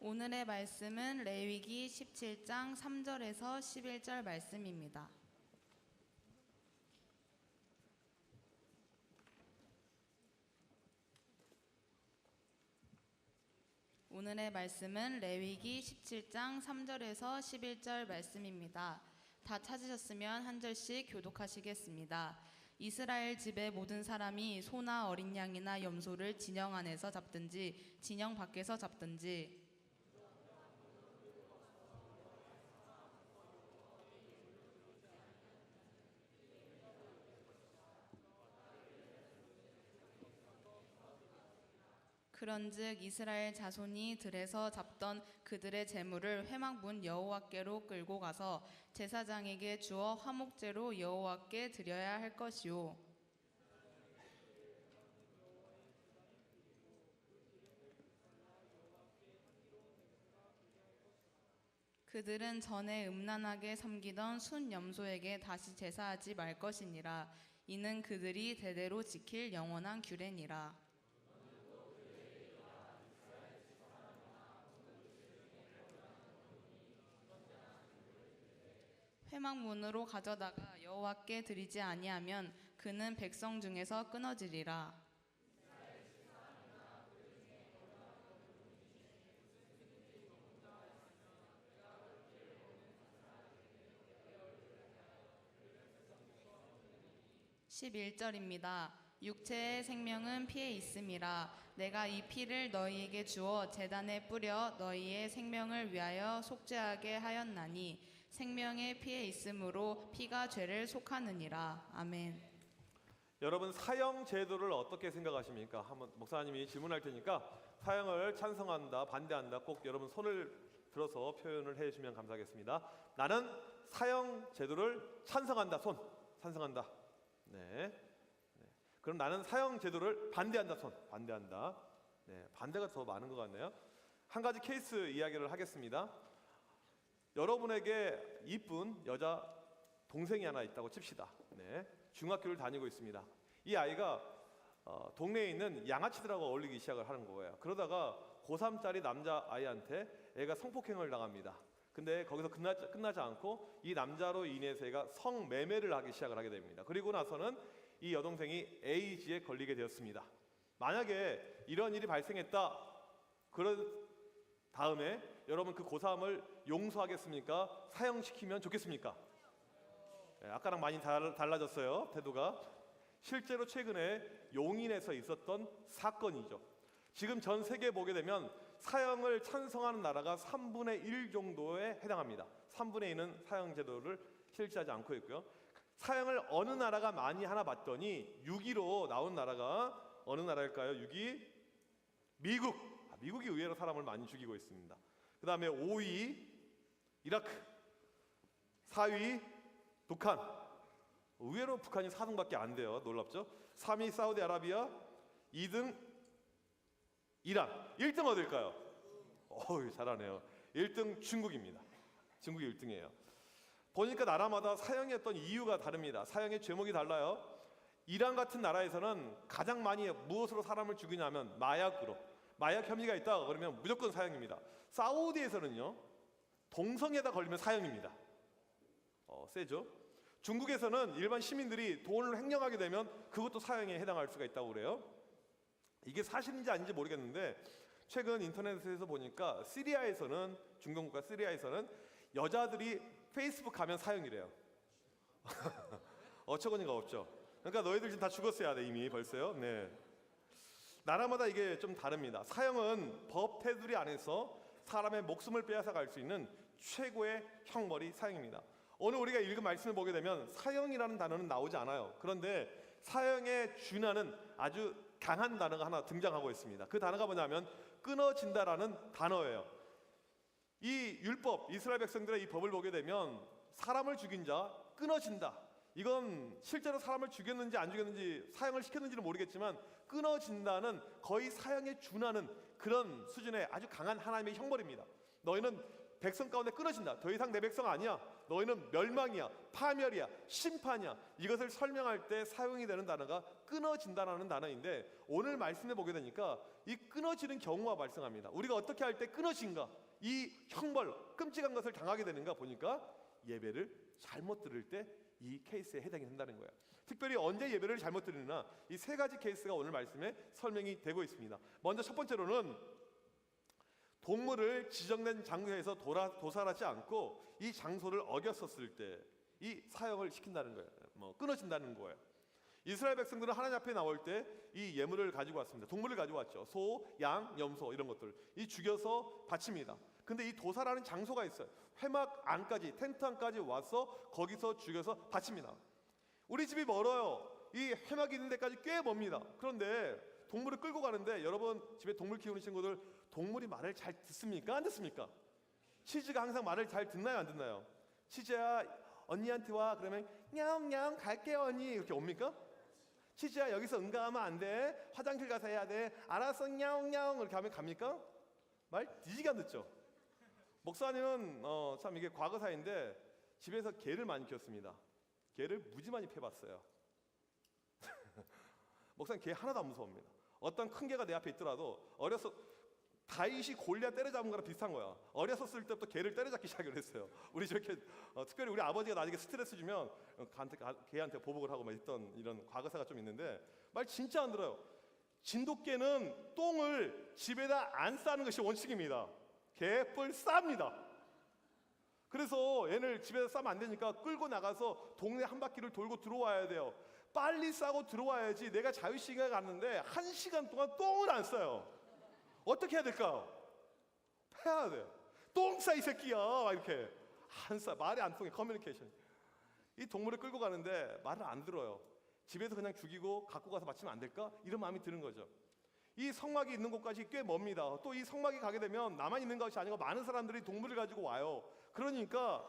오늘의 말씀은 레위기 17장 3절에서 11절 말씀입니다. 오늘의 말씀은 레위기 17장 3절에서 11절 말씀입니다. 다 찾으셨으면 한 절씩 교독하시겠습니다. 이스라엘 집의 모든 사람이 소나 어린 양이나 염소를 진영 안에서 잡든지 진영 밖에서 잡든지 그런즉 이스라엘 자손이 들에서 잡던 그들의 재물을 회막문 여호와께로 끌고 가서 제사장에게 주어 화목제로 여호와께 드려야 할 것이요 그들은 전에 음란하게 섬기던 순 염소에게 다시 제사하지 말 것이니라. 이는 그들이 대대로 지킬 영원한 규례니라. 회막문으로 가져다가 여호와께 드리지 아니하면 그는 백성 중에서 끊어지리라. (11절입니다) 육체의 생명은 피에 있음이라. 내가 이 피를 너희에게 주어 제단에 뿌려 너희의 생명을 위하여 속죄하게 하였나니 생명의 피에 있으므로 피가 죄를 속하느니라. 아멘. 여러분, 사형 제도를 어떻게 생각하십니까? 한번 목사님이 질문할 테니까 사형을 찬성한다, 반대한다 꼭 여러분 손을 들어서 표현을 해주시면 감사하겠습니다. 나는 사형 제도를 찬성한다. 손. 찬성한다. 네. 그럼 나는 사형 제도를 반대한다. 손. 반대한다. 네. 반대가 더 많은 것 같네요. 한 가지 케이스 이야기를 하겠습니다. 여러분에게 이쁜 여자 동생이 하나 있다고 칩시다. 네. 중학교를 다니고 있습니다. 이 아이가 동네에 있는 양아치들하고 어울리기 시작을 하는 거예요. 그러다가 고3짜리 남자아이한테 애가 성폭행을 당합니다. 근데 거기서 끝나지 않고 이 남자로 인해서 애가 성매매를 하기 시작을 하게 됩니다. 그리고 나서는 이 여동생이 에이즈에 걸리게 되었습니다. 만약에 이런 일이 발생했다, 그런 다음에 여러분 그 고3을 용서하겠습니까? 사형시키면 좋겠습니까? 네, 아까랑 많이 달라졌어요, 태도가. 실제로 최근에 용인에서 있었던 사건이죠. 지금 전 세계에 보게 되면 사형을 찬성하는 나라가 3분의 1 정도에 해당합니다. 3분의 1은 사형 제도를 실시하지 않고 있고요. 사형을 어느 나라가 많이 하나 봤더니 6위로 나온 나라가 어느 나라일까요? 6위 미국. 미국이 의외로 사람을 많이 죽이고 있습니다. 그 다음에 5위 이라크, 4위 북한. 의외로 북한이 4등밖에 안 돼요. 놀랍죠? 3위 사우디아라비아, 2등 이란. 1등 어딜까요? 어우, 잘하네요. 1등 중국입니다. 중국이 1등이에요. 보니까 나라마다 사형했던 이유가 다릅니다. 사형의 제목이 달라요. 이란 같은 나라에서는 가장 많이 무엇으로 사람을 죽이냐면 마약으로. 마약 혐의가 있다 그러면 무조건 사형입니다. 사우디에서는요, 동성애다 걸리면 사형입니다. 세죠? 중국에서는 일반 시민들이 돈을 횡령하게 되면 그것도 사형에 해당할 수가 있다고 그래요. 이게 사실인지 아닌지 모르겠는데 최근 인터넷에서 보니까 시리아에서는, 중동 국가 시리아에서는 여자들이 페이스북 가면 사형이래요. 어처구니가 없죠. 그러니까 너희들 지금 다 죽었어야 돼, 이미 벌써요. 네. 나라마다 이게 좀 다릅니다. 사형은 법 테두리 안에서 사람의 목숨을 빼앗아 갈 수 있는 최고의 형벌이 사형입니다. 오늘 우리가 읽은 말씀을 보게 되면 사형이라는 단어는 나오지 않아요. 그런데 사형에 준하는 아주 강한 단어가 하나 등장하고 있습니다. 그 단어가 뭐냐면 끊어진다라는 단어예요. 이 율법, 이스라엘 백성들의 이 법을 보게 되면 사람을 죽인 자 끊어진다. 이건 실제로 사람을 죽였는지 안 죽였는지 사형을 시켰는지는 모르겠지만 끊어진다는 거의 사형에 준하는 그런 수준의 아주 강한 하나님의 형벌입니다. 너희는 백성 가운데 끊어진다. 더 이상 내 백성 아니야. 너희는 멸망이야, 파멸이야, 심판이야. 이것을 설명할 때 사용이 되는 단어가 끊어진다라는 단어인데 오늘 말씀해 보게 되니까 이 끊어지는 경우가 발생합니다. 우리가 어떻게 할 때 끊어진가, 이 형벌, 끔찍한 것을 당하게 되는가 보니까 예배를 잘못 들을 때 이 케이스에 해당이 된다는 거예요. 특별히 언제 예배를 잘못 드리느냐, 이 세 가지 케이스가 오늘 말씀에 설명이 되고 있습니다. 먼저 첫 번째로는 동물을 지정된 장소에서 도살하지 않고 이 장소를 어겼었을 때 이 사형을 시킨다는 거예요. 끊어진다는 거예요. 이스라엘 백성들은 하나님 앞에 나올 때 이 예물을 가지고 왔습니다. 동물을 가지고 왔죠. 소, 양, 염소 이런 것들 이 죽여서 바칩니다. 근데 이 도살하는 장소가 있어요. 회막 안까지, 텐트 안까지 와서 거기서 죽여서 바칩니다. 우리 집이 멀어요. 이 회막이 있는 데까지 꽤 멉니다. 그런데 동물을 끌고 가는데, 여러분 집에 동물 키우는 친구들 동물이 말을 잘 듣습니까? 안 듣습니까? 치즈가 항상 말을 잘 듣나요? 안 듣나요? 치즈야 언니한테 와 그러면 냐옹냐옹 갈게요 언니 이렇게 옵니까? 치즈야 여기서 응가하면 안 돼, 화장실 가서 해야 돼, 알았어 냐옹냐옹 이렇게 하면 갑니까? 말 뒤지게 안 듣죠. 목사님은 참 이게 과거사인데 집에서 개를 많이 키웠습니다. 개를 무지 많이 패봤어요. 목사님 개 하나도 안 무서워합니다. 어떤 큰 개가 내 앞에 있더라도 다윗이 골리앗 때려잡은 거랑 비슷한 거야. 어렸었을 때부터 개를 때려잡기 시작을 했어요. 우리 저렇게 특별히 우리 아버지가 나중에 스트레스 주면 개한테 보복을 하고 막 있던 이런 과거사가 좀 있는데 말 진짜 안 들어요. 진돗개는 똥을 집에다 안 싸는 것이 원칙입니다. 개뿔 쌉니다. 그래서 얘를 집에서 싸면 안 되니까 끌고 나가서 동네 한 바퀴를 돌고 들어와야 돼요. 빨리 싸고 들어와야지. 내가 자유시간에 갔는데 1시간 동안 똥을 안 싸요. 어떻게 해야 될까요? 패야 돼. 똥 싸 이 새끼야 이렇게 안 싸. 말이 안 통해. 커뮤니케이션. 이 동물을 끌고 가는데 말을 안 들어요. 집에서 그냥 죽이고 갖고 가서 바치면 안 될까? 이런 마음이 드는 거죠. 이 성막이 있는 곳까지 꽤 멉니다. 또 이 성막이 가게 되면 나만 있는 것이 아니고 많은 사람들이 동물을 가지고 와요. 그러니까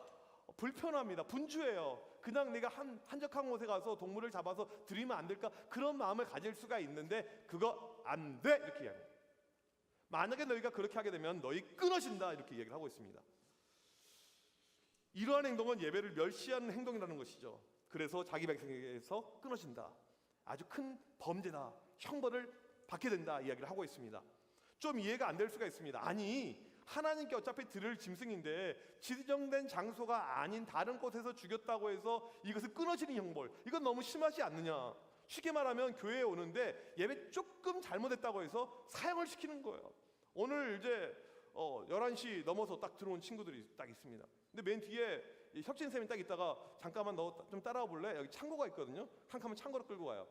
불편합니다. 분주해요. 그냥 내가 한적한 곳에 가서 동물을 잡아서 드리면 안 될까? 그런 마음을 가질 수가 있는데 그거 안 돼! 이렇게 이야기해요. 만약에 너희가 그렇게 하게 되면 너희 끊어진다 이렇게 얘기를 하고 있습니다. 이러한 행동은 예배를 멸시하는 행동이라는 것이죠. 그래서 자기 백성에게서 끊어진다. 아주 큰 범죄다. 형벌을 받게 된다 이야기를 하고 있습니다. 좀 이해가 안 될 수가 있습니다. 아니 하나님께 어차피 드릴 짐승인데 지정된 장소가 아닌 다른 곳에서 죽였다고 해서 이것을 끊어지는 형벌, 이건 너무 심하지 않느냐. 쉽게 말하면 교회에 오는데 예배 조금 잘못했다고 해서 사형을 시키는 거예요. 오늘 이제 11시 넘어서 딱 들어온 친구들이 딱 있습니다. 근데 맨 뒤에 혁진쌤이 딱 있다가 잠깐만 너 좀 따라와 볼래? 여기 창고가 있거든요. 한 칸만 창고로 끌고 와요.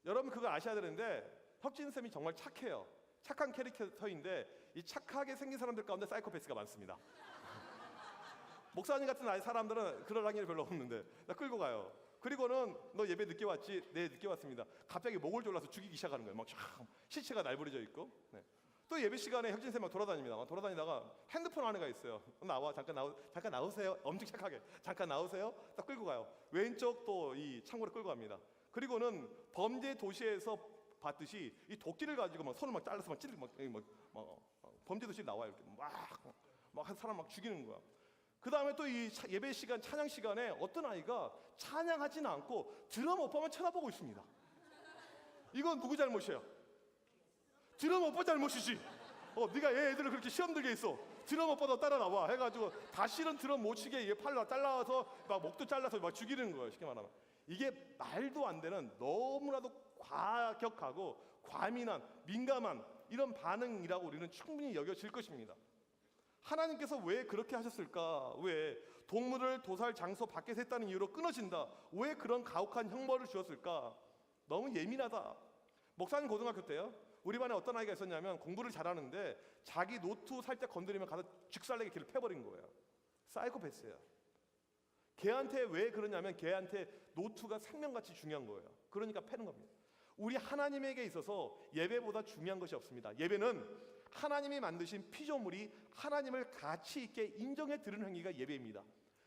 여러분 그거 아셔야 되는데 혁진쌤이 정말 착해요. 착한 캐릭터인데 이 착하게 생긴 사람들 가운데 사이코패스가 많습니다. 목사님 같은 사람들은 그럴 확률이 별로 없는데 나 끌고 가요. 그리고는 너 예배 늦게 왔지? 네 늦게 왔습니다. 갑자기 목을 졸라서 죽이기 시작하는 거예요. 막 시체가 날부려져 있고. 네. 또 예배 시간에 혁진쌤 막 돌아다닙니다. 막 돌아다니다가 핸드폰 안에가 있어요. 나와 잠깐 나오세요. 엄청 착하게 잠깐 나오세요. 딱 끌고 가요. 왼쪽 또 이 창고를 끌고 갑니다. 그리고는 범죄 도시에서 봤듯이 이 도끼를 가지고 막 손을 막 잘라서 막 찌르고 범죄 도시 나와요. 이렇게 막 한 사람 막 죽이는 거야. 그 다음에 또 이 예배 시간 찬양 시간에 어떤 아이가 찬양하지는 않고 드럼 오빠만 쳐다보고 있습니다. 이건 누구 잘못이에요? 드럼 오빠 잘못이지. 네가 얘 애들을 그렇게 시험 들게 했어. 드럼 오빠 너 따라 나와 해가지고 다시는 드럼 못 치게 얘 팔로 잘라서 막 목도 잘라서 막 죽이는 거예요. 쉽게 말하면 이게 말도 안 되는 너무나도 과격하고 과민한 민감한 이런 반응이라고 우리는 충분히 여겨질 것입니다. 하나님께서 왜 그렇게 하셨을까? 왜 동물을 도살 장소 밖에서 했다는 이유로 끊어진다? 왜 그런 가혹한 형벌을 주었을까? 너무 예민하다. 목사님 고등학교 때요. 우리 반에 어떤 아이가 있었냐면 공부를 잘하는데 자기 노트 살짝 건드리면 가서 직살내게 걔를 패버린 거예요. 사이코패스예요. 걔한테 왜 그러냐면 걔한테 노트가 생명같이 중요한 거예요. 그러니까 패는 겁니다. 우리 하나님에게 있어서 예배보다 중요한 것이 없습니다. 예배는 하나님이 만드신 피조물이 하나님을 가치 있게 인정해 드리는 행위가 예배입니다.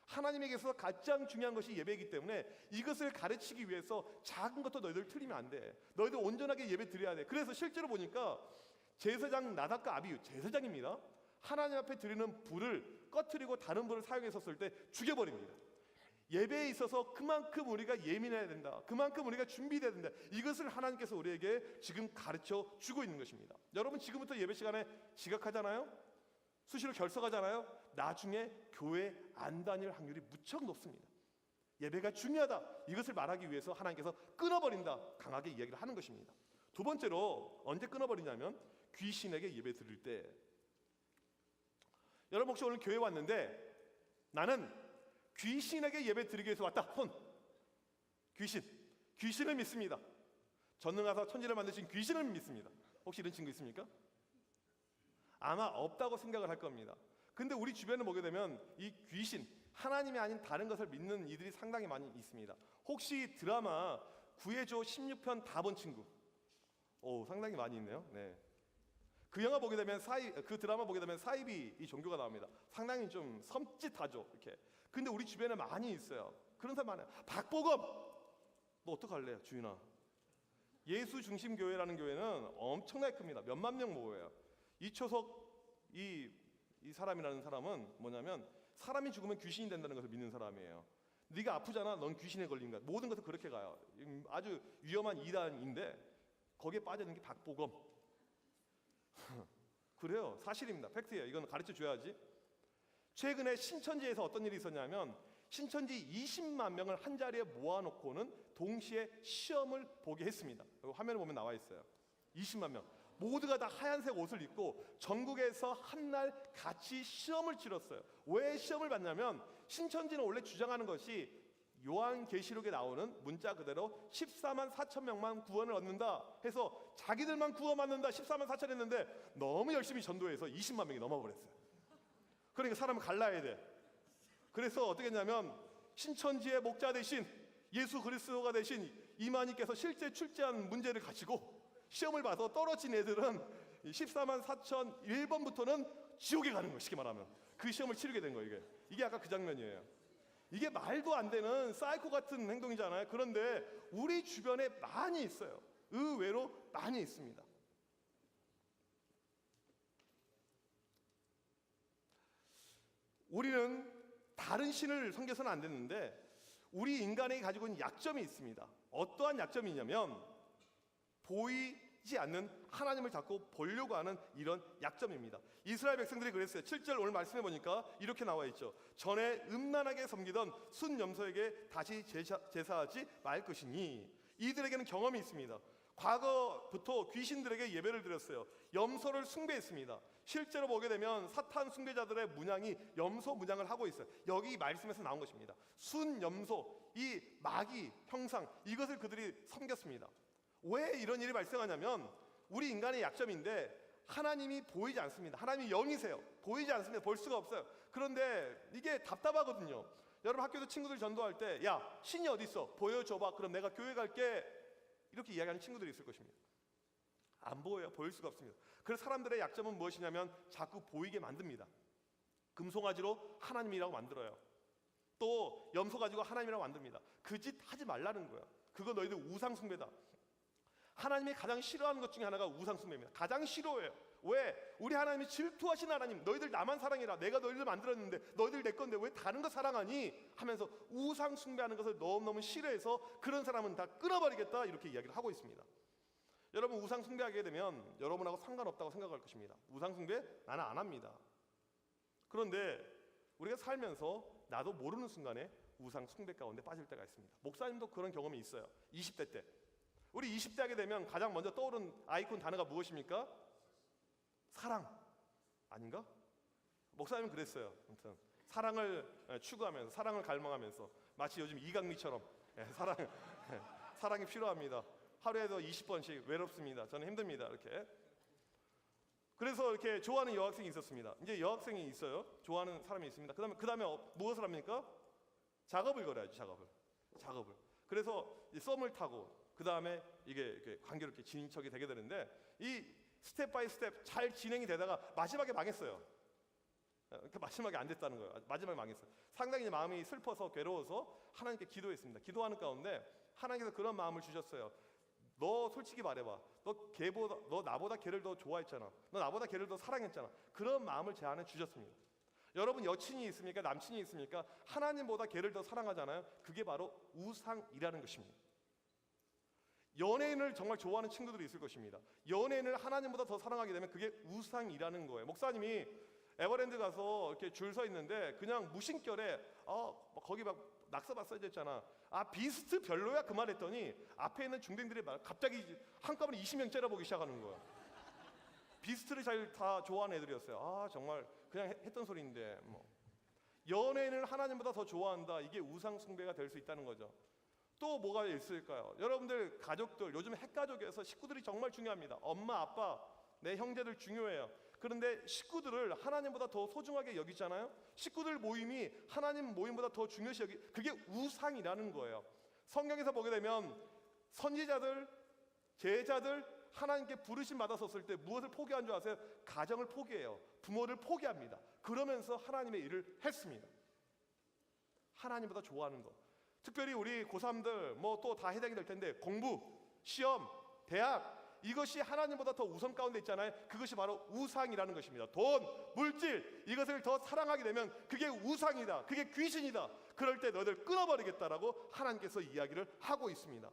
하나님에게서 가장 중요한 것이 예배이기 때문에 이것을 가르치기 위해서 작은 것도 너희들 틀리면 안 돼. 너희들 온전하게 예배 드려야 돼. 그래서 실제로 보니까 제사장 나답과 아비후, 제사장입니다. 하나님 앞에 드리는 불을 꺼트리고 다른 불을 사용했었을 때 죽여버립니다. 예배에 있어서 그만큼 우리가 예민해야 된다. 그만큼 우리가 준비돼야 된다. 이것을 하나님께서 우리에게 지금 가르쳐 주고 있는 것입니다. 여러분 지금부터 예배 시간에 지각하잖아요. 수시로 결석하잖아요. 나중에 교회 안 다닐 확률이 무척 높습니다. 예배가 중요하다. 이것을 말하기 위해서 하나님께서 끊어버린다. 강하게 이야기를 하는 것입니다. 두 번째로 언제 끊어버리냐면 귀신에게 예배 드릴 때. 여러분 혹시 오늘 교회 왔는데 나는 귀신에게 예배 드리기 위해서 왔다. 손. 귀신을 믿습니다. 전능하사 천지를 만드신 귀신을 믿습니다. 혹시 이런 친구 있습니까? 아마 없다고 생각을 할 겁니다. 근데 우리 주변을 보게 되면 이 귀신, 하나님이 아닌 다른 것을 믿는 이들이 상당히 많이 있습니다. 혹시 드라마 구해줘 16편 다 본 친구? 오, 상당히 많이 있네요. 네. 그 영화 보게 되면 그 드라마 보게 되면 사이비 이 종교가 나옵니다. 상당히 좀 섬찟하죠. 이렇게. 근데 우리 주변에 많이 있어요. 그런 사람 많아요. 박보검, 너 어떡할래요, 주인아? 예수 중심 교회라는 교회는 엄청나게 큽니다. 몇만 명 모여요. 이초석 이 사람이라는 사람은 뭐냐면 사람이 죽으면 귀신이 된다는 것을 믿는 사람이에요. 네가 아프잖아, 넌 귀신에 걸린 거야. 모든 것을 그렇게 가요. 아주 위험한 이단인데 거기에 빠져 있는 게 박보검. 그래요, 사실입니다. 팩트예요. 이건 가르쳐 줘야지. 최근에 신천지에서 어떤 일이 있었냐면 신천지 20만 명을 한 자리에 모아놓고는 동시에 시험을 보게 했습니다. 화면에 보면 나와 있어요. 20만 명 모두가 다 하얀색 옷을 입고 전국에서 한 날 같이 시험을 치렀어요. 왜 시험을 봤냐면 신천지는 원래 주장하는 것이 요한계시록에 나오는 문자 그대로 14만 4천 명만 구원을 얻는다 해서 자기들만 구원받는다 14만 4천 했는데 너무 열심히 전도해서 20만 명이 넘어버렸어요. 그러니까 사람을 갈라야 돼. 그래서 어떻게 했냐면 신천지의 목자 대신 예수 그리스도가 대신 이만희께서 실제 출제한 문제를 가지고 시험을 봐서 떨어진 애들은 14만 4천 1번부터는 지옥에 가는 거예요. 쉽게 말하면 그 시험을 치르게 된 거예요. 이게 아까 그 장면이에요. 이게 말도 안 되는 사이코 같은 행동이잖아요. 그런데 우리 주변에 많이 있어요. 의외로 많이 있습니다. 우리는 다른 신을 섬겨서는 안 되는데 우리 인간이 가지고 있는 약점이 있습니다. 어떠한 약점이 있냐면 보이지 않는 하나님을 자꾸 보려고 하는 이런 약점입니다. 이스라엘 백성들이 그랬어요. 7절 오늘 말씀해 보니까 이렇게 나와 있죠. 전에 음란하게 섬기던 순염소에게 다시 제사하지 말 것이니. 이들에게는 경험이 있습니다. 과거부터 귀신들에게 예배를 드렸어요. 염소를 숭배했습니다. 실제로 보게 되면 사탄 숭배자들의 문양이 염소 문양을 하고 있어요. 여기 말씀에서 나온 것입니다. 순염소, 이 마귀 형상, 이것을 그들이 섬겼습니다. 왜 이런 일이 발생하냐면 우리 인간의 약점인데 하나님이 보이지 않습니다. 하나님이 영이세요. 보이지 않습니다. 볼 수가 없어요. 그런데 이게 답답하거든요. 여러분 학교에서 친구들 전도할 때 야, 신이 어디 있어? 보여줘봐. 그럼 내가 교회 갈게. 이렇게 이야기하는 친구들이 있을 것입니다. 안 보여요. 보일 수가 없습니다. 그래서 사람들의 약점은 무엇이냐면 자꾸 보이게 만듭니다. 금송아지로 하나님이라고 만들어요. 또 염소 가지고 하나님이라고 만듭니다. 그 짓 하지 말라는 거예요. 그거 너희들 우상 숭배다. 하나님이 가장 싫어하는 것 중에 하나가 우상 숭배입니다. 가장 싫어해요. 왜? 우리 하나님이 질투하신 하나님. 너희들 나만 사랑해라. 내가 너희들 만들었는데 너희들 내 건데 왜 다른 거 사랑하니? 하면서 우상 숭배하는 것을 너무너무 싫어해서 그런 사람은 다 끊어버리겠다 이렇게 이야기를 하고 있습니다. 여러분 우상 숭배하게 되면 여러분하고 상관없다고 생각할 것입니다. 우상 숭배 나는 안 합니다. 그런데 우리가 살면서 나도 모르는 순간에 우상 숭배 가운데 빠질 때가 있습니다. 목사님도 그런 경험이 있어요. 20대 때. 우리 20대 하게 되면 가장 먼저 떠오른 아이콘 단어가 무엇입니까? 사랑 아닌가? 목사님은 그랬어요. 아무튼 사랑을 추구하면서 사랑을 갈망하면서 마치 요즘 이강미처럼 사랑이 필요합니다. 하루에도 20번씩 외롭습니다. 저는 힘듭니다. 이렇게. 그래서 이렇게 좋아하는 여학생이 있었습니다. 이제 여학생이 있어요. 좋아하는 사람이 있습니다. 그다음에 무엇을 합니까? 작업을 걸어야죠. 작업을. 그래서 썸을 타고 그 다음에 이게 관계로 이렇게 진척이 되게 되는데 이 스텝 바이 스텝 잘 진행이 되다가 마지막에 망했어요. 마지막에 안 됐다는 거예요. 마지막에 망했어요. 상당히 마음이 슬퍼서 괴로워서 하나님께 기도했습니다. 기도하는 가운데 하나님께서 그런 마음을 주셨어요. 너 솔직히 말해봐. 너 나보다 걔를 더 좋아했잖아. 너 나보다 걔를 더 사랑했잖아. 그런 마음을 제 안에 주셨습니다. 여러분 여친이 있습니까? 남친이 있습니까? 하나님보다 걔를 더 사랑하잖아요. 그게 바로 우상이라는 것입니다. 연예인을 정말 좋아하는 친구들이 있을 것입니다. 연예인을 하나님보다 더 사랑하게 되면 그게 우상이라는 거예요. 목사님이 에버랜드 가서 이렇게 줄 서 있는데 그냥 무심결에 거기 막 낙서가 써져 있잖아. 비스트 별로야 그 말했더니 앞에 있는 중딩들이 갑자기 한꺼번에 20명 째려보기 시작하는 거야. 비스트를 잘 다 좋아하는 애들이었어요. 정말 그냥 했던 소리인데 뭐. 연예인을 하나님보다 더 좋아한다. 이게 우상 숭배가 될 수 있다는 거죠. 또 뭐가 있을까요? 여러분들 가족들, 요즘 핵가족에서 식구들이 정말 중요합니다. 엄마, 아빠, 내 형제들 중요해요. 그런데 식구들을 하나님보다 더 소중하게 여기잖아요. 식구들 모임이 하나님 모임보다 더 중요시 여기, 그게 우상이라는 거예요. 성경에서 보게 되면 선지자들, 제자들 하나님께 부르심 받았었을 때 무엇을 포기한 줄 아세요? 가정을 포기해요. 부모를 포기합니다. 그러면서 하나님의 일을 했습니다. 하나님보다 좋아하는 것. 특별히 우리 고3들 뭐 또 다 해당이 될 텐데 공부, 시험, 대학 이것이 하나님보다 더 우선 가운데 있잖아요. 그것이 바로 우상이라는 것입니다. 돈, 물질 이것을 더 사랑하게 되면 그게 우상이다. 그게 귀신이다. 그럴 때 너희들 끊어버리겠다라고 하나님께서 이야기를 하고 있습니다.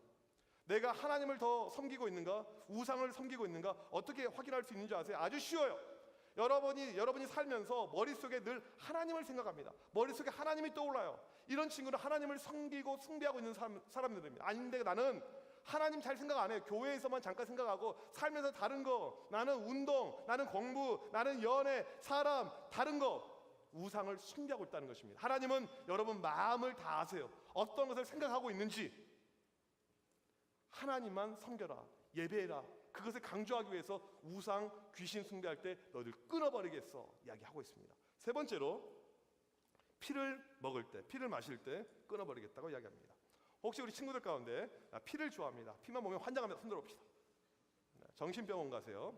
내가 하나님을 더 섬기고 있는가? 우상을 섬기고 있는가? 어떻게 확인할 수 있는지 아세요? 아주 쉬워요. 여러분이 살면서 머릿속에 늘 하나님을 생각합니다. 머릿속에 하나님이 떠올라요. 이런 친구는 하나님을 섬기고 숭배하고 있는 사람들입니다. 아닌데 나는 하나님 잘 생각 안 해요. 교회에서만 잠깐 생각하고 살면서 다른 거, 나는 운동, 나는 공부, 나는 연애, 사람, 다른 거 우상을 숭배하고 있다는 것입니다. 하나님은 여러분 마음을 다 아세요. 어떤 것을 생각하고 있는지 하나님만 섬겨라, 예배해라. 그것을 강조하기 위해서 우상, 귀신 숭배할 때 너희들 끊어버리겠어 이야기하고 있습니다. 세 번째로 피를 먹을 때, 피를 마실 때 끊어버리겠다고 이야기합니다. 혹시 우리 친구들 가운데 피를 좋아합니다. 피만 보면 환장합니다. 손 들어봅시다. 정신병원 가세요.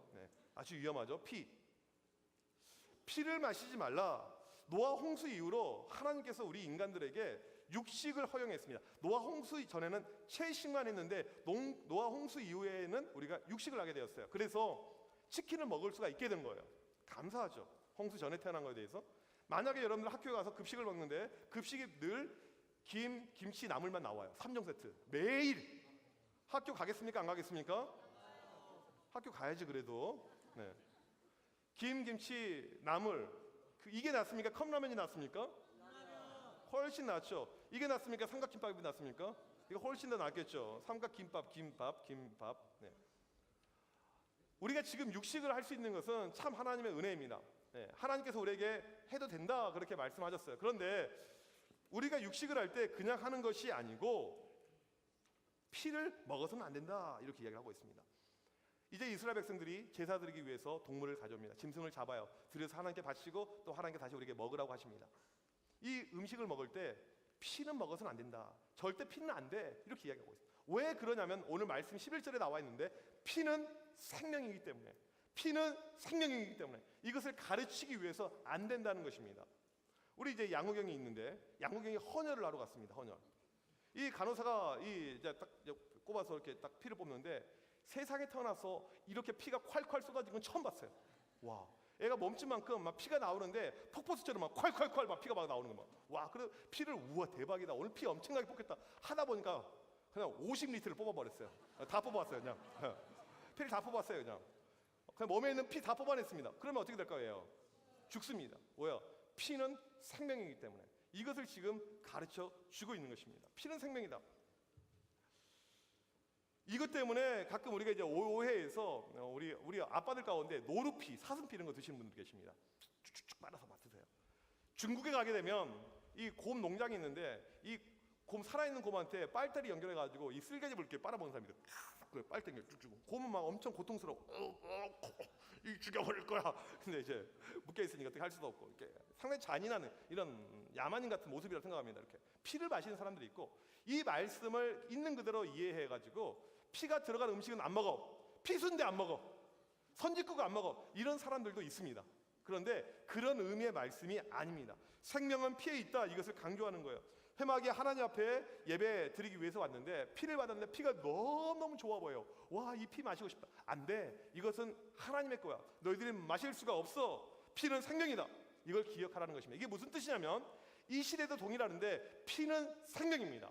아주 위험하죠. 피를 마시지 말라. 노아 홍수 이후로 하나님께서 우리 인간들에게 육식을 허용했습니다. 노아 홍수 전에는 채식만 했는데 노아 홍수 이후에는 우리가 육식을 하게 되었어요. 그래서 치킨을 먹을 수가 있게 된 거예요. 감사하죠. 홍수 전에 태어난 거에 대해서. 만약에 여러분들 학교에 가서 급식을 먹는데 급식이 늘 김치 나물만 나와요. 3종 세트. 매일. 학교 가겠습니까? 안 가겠습니까? 학교 가야지 그래도. 김치 나물. 이게 낫습니까? 컵라면이 낫습니까? 훨씬 낫죠. 이게 낫습니까? 삼각김밥이 낫습니까? 이거 훨씬 더 낫겠죠. 삼각김밥, 김밥. 우리가 지금 육식을 할 수 있는 것은 참 하나님의 은혜입니다. 하나님께서 우리에게 해도 된다 그렇게 말씀하셨어요. 그런데 우리가 육식을 할 때 그냥 하는 것이 아니고 피를 먹어서는 안 된다 이렇게 이야기를 하고 있습니다. 이제 이스라엘 백성들이 제사 드리기 위해서 동물을 가져옵니다. 짐승을 잡아요. 들여서 하나님께 바치고 또 하나님께 다시 우리에게 먹으라고 하십니다. 이 음식을 먹을 때 피는 먹어서는 안 된다. 절대 피는 안 돼. 이렇게 이야기하고 있어요. 왜 그러냐면 오늘 말씀 11절에 나와 있는데 피는 생명이기 때문에 이것을 가르치기 위해서 안 된다는 것입니다. 우리 이제 양우경이 있는데 양우경이 헌혈을 하러 갔습니다. 헌혈. 이 간호사가 이제 딱 꼽아서 이렇게 딱 피를 뽑는데 세상에 태어나서 이렇게 피가 콸콸 쏟아지는 건 처음 봤어요. 와, 애가 멈춘 만큼 막 피가 나오는데 폭포수처럼 막 콸콸콸 막 피가 막 나오는 거 막. 와, 그래 피를 우와 대박이다. 오늘 피 엄청나게 뽑겠다. 하다 보니까 그냥 50리터를 뽑아버렸어요. 다 뽑아왔어요 그냥. 피를 다 뽑았어요 그냥. 몸에 있는 피 다 뽑아냈습니다. 그러면 어떻게 될까요? 죽습니다. 뭐야? 피는 생명이기 때문에 이것을 지금 가르쳐 주고 있는 것입니다. 피는 생명이다. 이것 때문에 가끔 우리가 이제 오해해서 우리 아빠들 가운데 노루피, 사슴피 이런 거 드시는 분들 계십니다. 쭉쭉쭉 빨아서 맡으세요. 중국에 가게 되면 이 곰 농장이 있는데 이 곰 살아있는 곰한테 빨대를 연결해가지고 이 쓸개즙을 이렇게 빨아먹는 사람이 그 빨대를 쭉쭉. 곰은 막 엄청 고통스러워. 이 죽여버릴 거야. 근데 이제 묶여 있으니까 어떻게 할 수도 없고 이렇게 상당히 잔인한 이런 야만인 같은 모습이라고 생각합니다. 이렇게 피를 마시는 사람들이 있고 이 말씀을 있는 그대로 이해해가지고 피가 들어간 음식은 안 먹어. 피순대 안 먹어. 선짓국 안 먹어. 이런 사람들도 있습니다. 그런데 그런 의미의 말씀이 아닙니다. 생명은 피에 있다. 이것을 강조하는 거예요. 회막에 하나님 앞에 예배 드리기 위해서 왔는데 피를 받았는데 피가 너무너무 좋아 보여요. 와, 이 피 마시고 싶다. 안 돼. 이것은 하나님의 거야. 너희들이 마실 수가 없어. 피는 생명이다. 이걸 기억하라는 것입니다. 이게 무슨 뜻이냐면 이 시대도 동일하는데 피는 생명입니다.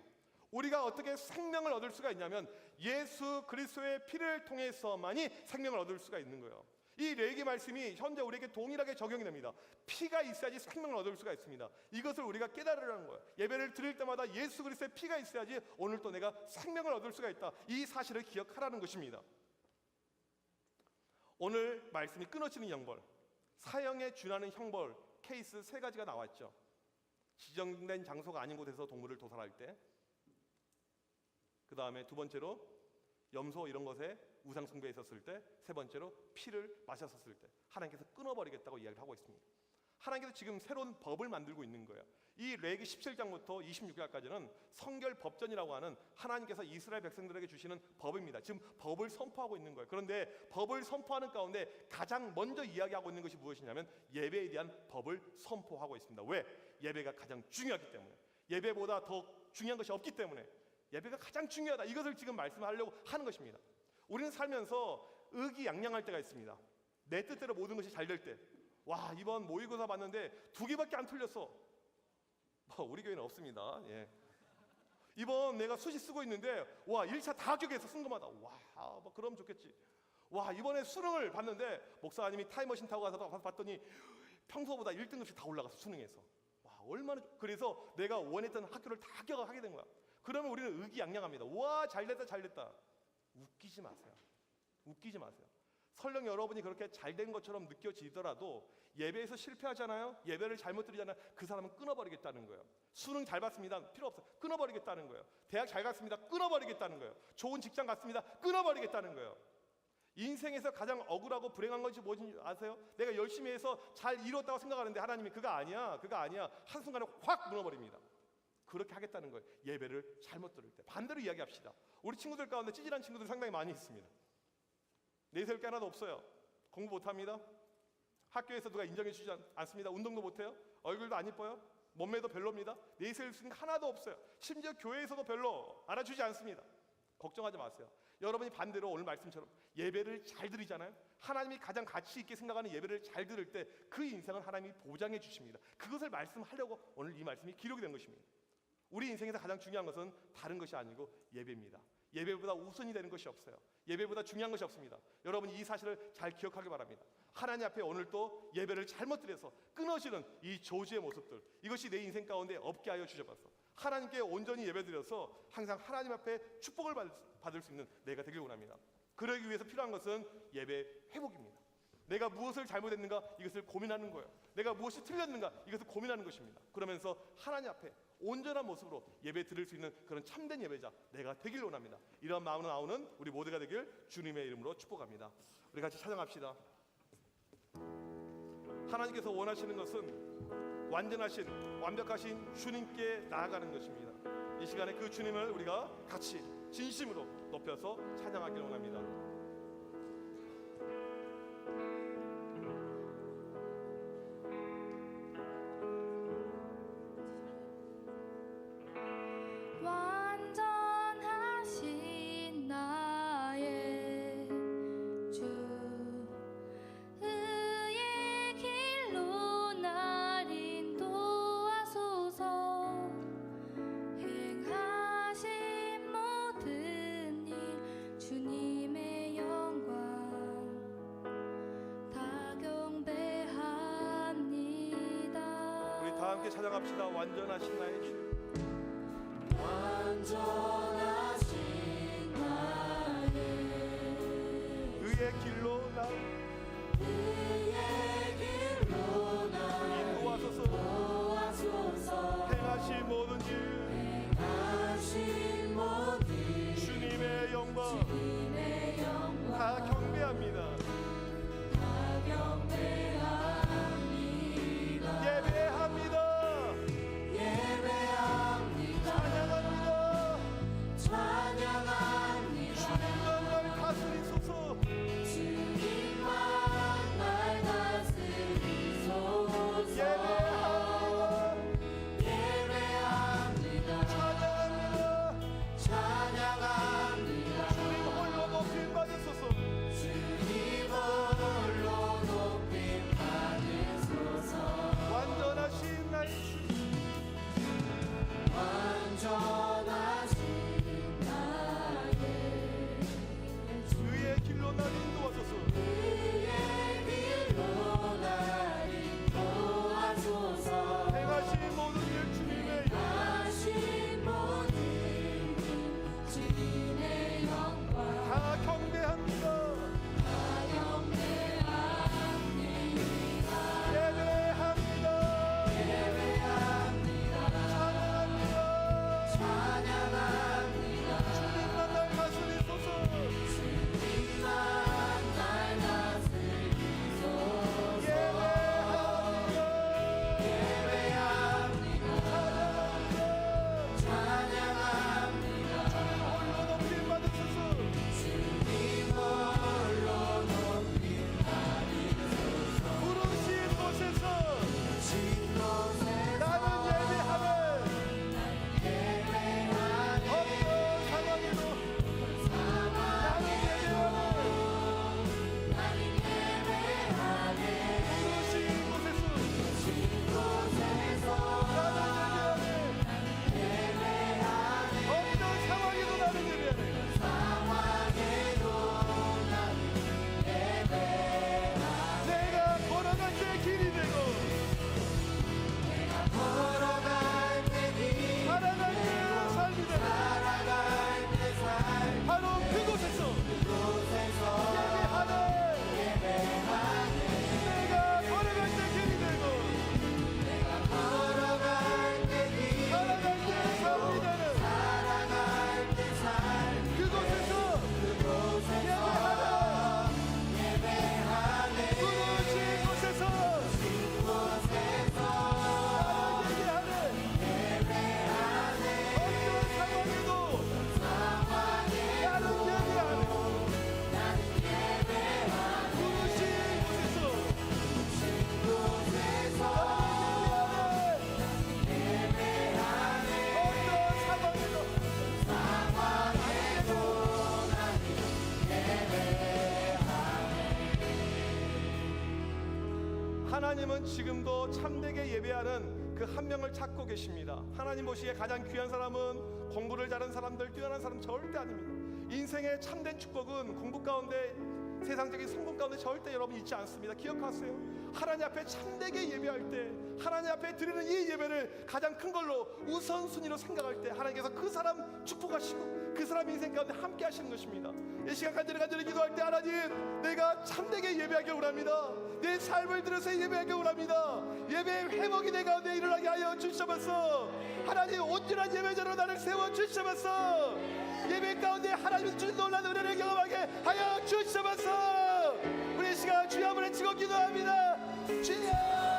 우리가 어떻게 생명을 얻을 수가 있냐면 예수 그리스도의 피를 통해서만이 생명을 얻을 수가 있는 거예요. 이 레위기 말씀이 현재 우리에게 동일하게 적용이 됩니다. 피가 있어야지 생명을 얻을 수가 있습니다. 이것을 우리가 깨달으라는 거예요. 예배를 드릴 때마다 예수 그리스도의 피가 있어야지 오늘 또 내가 생명을 얻을 수가 있다. 이 사실을 기억하라는 것입니다. 오늘 말씀이 끊어지는 형벌, 사형에 준하는 형벌 케이스 3가지가 나왔죠. 지정된 장소가 아닌 곳에서 동물을 도살할 때, 그 다음에 2번째로 염소 이런 것에 우상 숭배했었을 때, 3번째로 피를 마셨었을 때 하나님께서 끊어버리겠다고 이야기를 하고 있습니다. 하나님께서 지금 새로운 법을 만들고 있는 거예요. 이 레위기 17장부터 26장까지는 성결 법전이라고 하는 하나님께서 이스라엘 백성들에게 주시는 법입니다. 지금 법을 선포하고 있는 거예요. 그런데 법을 선포하는 가운데 가장 먼저 이야기하고 있는 것이 무엇이냐면 예배에 대한 법을 선포하고 있습니다. 왜? 예배가 가장 중요하기 때문에, 예배보다 더 중요한 것이 없기 때문에 예배가 가장 중요하다. 이것을 지금 말씀하려고 하는 것입니다. 우리는 살면서 의기양양할 때가 있습니다. 내 뜻대로 모든 것이 잘 될 때, 와 이번 모의고사 봤는데 2개밖에 안 틀렸어. 우리 교회는 없습니다. 예. 이번 내가 수시 쓰고 있는데 와 1차 다 합격해서 쓴 것마다 와 그럼 좋겠지. 와 이번에 수능을 봤는데 목사님이 타임머신 타고 가서 봤더니 평소보다 1등급씩 다 올라갔어 수능에서. 와 얼마나 그래서 내가 원했던 학교를 다 합격하게 된 거야. 그러면 우리는 의기양양합니다. 와 잘됐다 잘됐다. 웃기지 마세요. 웃기지 마세요. 설령 여러분이 그렇게 잘된 것처럼 느껴지더라도 예배에서 실패하잖아요. 예배를 잘못 드리잖아요. 그 사람은 끊어버리겠다는 거예요. 수능 잘 봤습니다. 필요 없어요. 끊어버리겠다는 거예요. 대학 잘 갔습니다. 끊어버리겠다는 거예요. 좋은 직장 갔습니다. 끊어버리겠다는 거예요. 인생에서 가장 억울하고 불행한 것이 무엇인지 아세요? 내가 열심히 해서 잘 이뤘다고 생각하는데 하나님이 그거 아니야. 한순간에 확 무너버립니다. 그렇게 하겠다는 거예요. 예배를 잘못 들을 때. 반대로 이야기합시다. 우리 친구들 가운데 찌질한 친구들 상당히 많이 있습니다. 내세울 게 하나도 없어요. 공부 못합니다. 학교에서 누가 인정해 주지 않습니다. 운동도 못해요. 얼굴도 안 이뻐요. 몸매도 별로입니다. 내세울 수 있는 게 하나도 없어요. 심지어 교회에서도 별로 알아주지 않습니다. 걱정하지 마세요. 여러분이 반대로 오늘 말씀처럼 예배를 잘 드리잖아요. 하나님이 가장 가치 있게 생각하는 예배를 잘 들을 때 그 인생은 하나님이 보장해 주십니다. 그것을 말씀하려고 오늘 이 말씀이 기록이 된 것입니다. 우리 인생에서 가장 중요한 것은 다른 것이 아니고 예배입니다. 예배보다 우선이 되는 것이 없어요. 예배보다 중요한 것이 없습니다. 여러분이 이 사실을 잘 기억하기 바랍니다. 하나님 앞에 오늘 또 예배를 잘못 드려서 끊어지는 이 저주의 모습들, 이것이 내 인생 가운데 없게 하여 주셔서 하나님께 온전히 예배드려서 항상 하나님 앞에 축복을 받을 수 있는 내가 되길 원합니다. 그러기 위해서 필요한 것은 예배 회복입니다. 내가 무엇을 잘못했는가 이것을 고민하는 거예요. 내가 무엇이 틀렸는가 이것을 고민하는 것입니다. 그러면서 하나님 앞에 온전한 모습으로 예배 드릴 수 있는 그런 참된 예배자 내가 되길 원합니다. 이런 마음으로 나오는 우리 모두가 되길 주님의 이름으로 축복합니다. 우리 같이 찬양합시다. 하나님께서 원하시는 것은 완전하신 완벽하신 주님께 나아가는 것입니다. 이 시간에 그 주님을 우리가 같이 진심으로 높여서 찬양하기를 원합니다. 완전하신 나의 주 의의 길로 날 인도하소서. 행하신 모든 일 주님의 영광 다 경배합니다. 우리 다 함께 찬양합시다. 완전하신 나의 주. 완전하신 나의 의의 길로 나 인도하소서. 행하신 모든 일 주님의 영광 다 경배합니다. 예배합니다. 주님만 날 다스리소서. 예배합니다. 찬양합니다. 주님 홀로 하나님은 지금도 참되게 예배하는 그 한 명을 찾고 계십니다. 하나님 보시기에 가장 귀한 사람은 공부를 잘하는 사람들, 뛰어난 사람 절대 아닙니다. 인생의 참된 축복은 공부 가운데, 세상적인 성공 가운데 절대 여러분 있지 않습니다. 기억하세요. 하나님 앞에 참되게 예배할 때, 하나님 앞에 드리는 이 예배를 가장 큰 걸로 우선순위로 생각할 때 하나님께서 그 사람 축복하시고 그 사람 인생 가운데 함께 하시는 것입니다. 이 시간 간절히 기도할 때, 하나님, 내가 참되게 예배하길 원합니다. 내 삶을 들어서 예배하길 원합니다. 예배의 회복이 내 가운데 일어나게 하여 주시옵소서. 하나님, 온전한 예배자로 나를 세워 주시옵소서. 예배 가운데 하나님 주신 놀라운 은혜를 경험하게 하여 주시옵소서. 우리 시간 주여 한번 외치고 기도합니다. 주여.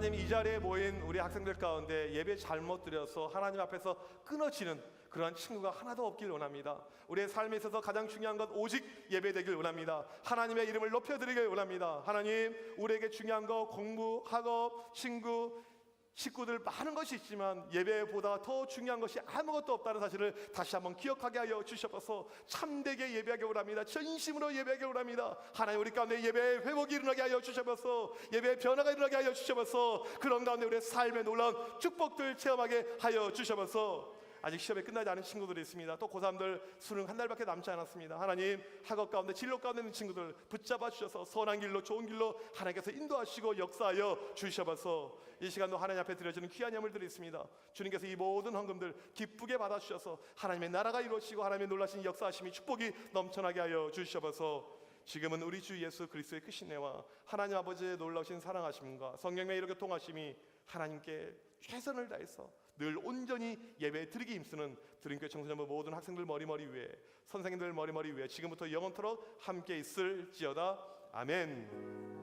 하나님, 이 자리에 모인 우리 학생들 가운데 예배 잘못 드려서 하나님 앞에서 끊어지는 그러한 친구가 하나도 없길 원합니다. 우리의 삶에 있어서 가장 중요한 것 오직 예배 되길 원합니다. 하나님의 이름을 높여드리길 원합니다. 하나님, 우리에게 중요한 거 공부, 학업, 친구, 식구들 많은 것이 있지만 예배보다 더 중요한 것이 아무것도 없다는 사실을 다시 한번 기억하게 하여 주셔서 참되게 예배하기 원합니다. 진심으로 예배하기 원합니다. 하나님, 우리 가운데 예배의 회복이 일어나게 하여 주셔서 예배의 변화가 일어나게 하여 주셔서 그런 가운데 우리의 삶의 놀라운 축복들 체험하게 하여 주셔서 아직 시험이 끝나지 않은 친구들이 있습니다. 또 고3들 수능 한 달밖에 남지 않았습니다. 하나님, 학업 가운데 진로 가운데 있는 친구들 붙잡아 주셔서 선한 길로 좋은 길로 하나님께서 인도하시고 역사하여 주셔서 이 시간도 하나님 앞에 드려지는 귀한 예물들이 있습니다. 주님께서 이 모든 헌금들 기쁘게 받아주셔서 하나님의 나라가 이루어지고 하나님의 놀라신 역사하심이 축복이 넘쳐나게 하여 주셔서 지금은 우리 주 예수 그리스도의 크신 은혜와 하나님 아버지의 놀라우신 사랑하심과 성령의 이렇게 통하심이 하나님께 최선을 다해서 늘 온전히 예배 드리기 힘쓰는 드림교회 청소년부 모든 학생들 머리머리 위에, 선생님들 머리머리 위에 지금부터 영원토록 함께 있을지어다. 아멘.